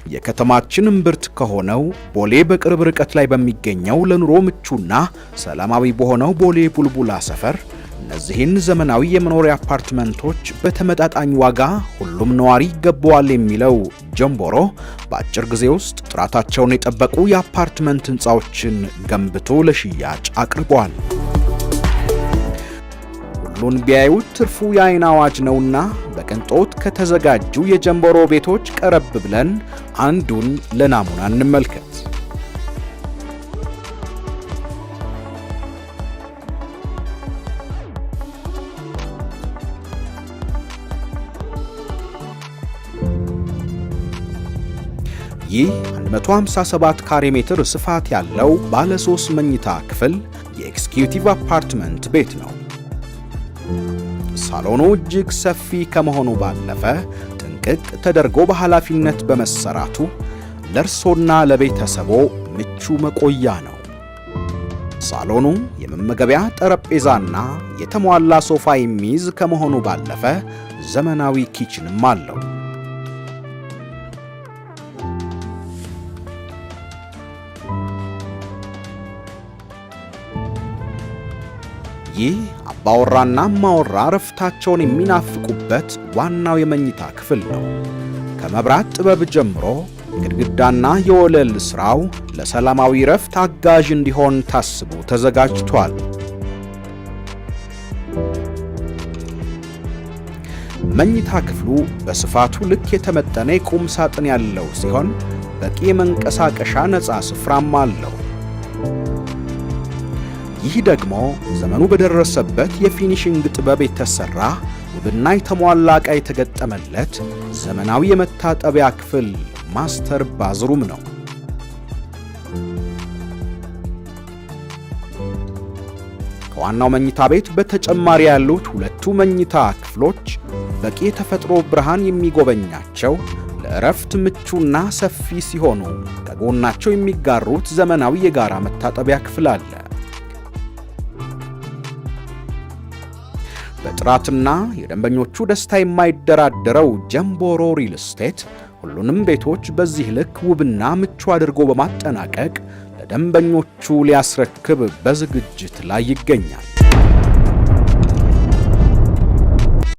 የከተማችን እምብርት ከሆነው ቦሌ በቅርብ ርቀት ላይ በሚገኘው ለኑሮ ምቹና ሰላማዊ በሆነው ቦሌ ቡልቡላ ሰፈር እነዚህን ዘመናዊ የመኖሪያ አፓርትመንቶች በተመጣጣኝ ዋጋ ሁሉም ነዋሪ ይገባዋል የሚለው ጀምቦሮ በአጭር ጊዜ ውስጥ ጥራታቸውን የጠበቁ የአፓርትመንት ህንፃዎችን ገንብቶ ለሽያጭ አቅርቧል። ሁሉን ቢያዩት ትርፉ የዓይን አዋጅ ነውና በቅንጦት ከተዘጋጁ የጀምቦሮ ቤቶች ቀረብ ብለን አንዱን ለናሙና እንመልከት። ይህ 157 ካሬ ሜትር ስፋት ያለው ባለ 3 መኝታ ክፍል የኤክስኪዩቲቭ አፓርትመንት ቤት ነው። ሳሎኑ እጅግ ሰፊ ከመሆኑ ባለፈ ጥንቅቅ ተደርጎ በኃላፊነት በመሰራቱ ለእርሶና ለቤተሰቦ ምቹ መቆያ ነው። ሳሎኑ የመመገቢያ ጠረጴዛና የተሟላ ሶፋ የሚይዝ ከመሆኑ ባለፈ ዘመናዊ ኪችንም አለው። ይህ አባወራና እማወራ እረፍታቸውን የሚናፍቁበት ዋናው የመኝታ ክፍል ነው። ከመብራት ጥበብ ጀምሮ የግድግዳና የወለል ስራው ለሰላማዊ እረፍት አጋዥ እንዲሆን ታስቦ ተዘጋጅቷል። መኝታ ክፍሉ በስፋቱ ልክ የተመጠነ የቁም ሳጥን ያለው ሲሆን በቂ የመንቀሳቀሻ ነፃ ስፍራም አለው። ይህ ደግሞ ዘመኑ በደረሰበት የፊኒሺንግ ጥበብ የተሰራ ውብና የተሟላ ዕቃ የተገጠመለት ዘመናዊ የመታጠቢያ ክፍል ማስተር ባዝሩም ነው። ከዋናው መኝታ ቤት በተጨማሪ ያሉት ሁለቱ መኝታ ክፍሎች በቂ የተፈጥሮ ብርሃን የሚጎበኛቸው ለእረፍት ምቹና ሰፊ ሲሆኑ ከጎናቸው የሚጋሩት ዘመናዊ የጋራ መታጠቢያ ክፍል አለ። በጥራትና የደንበኞቹ ደስታ የማይደራደረው ጀምቦሮ ሪል ስቴት ሁሉንም ቤቶች በዚህ ልክ ውብና ምቹ አድርጎ በማጠናቀቅ ለደንበኞቹ ሊያስረክብ በዝግጅት ላይ ይገኛል።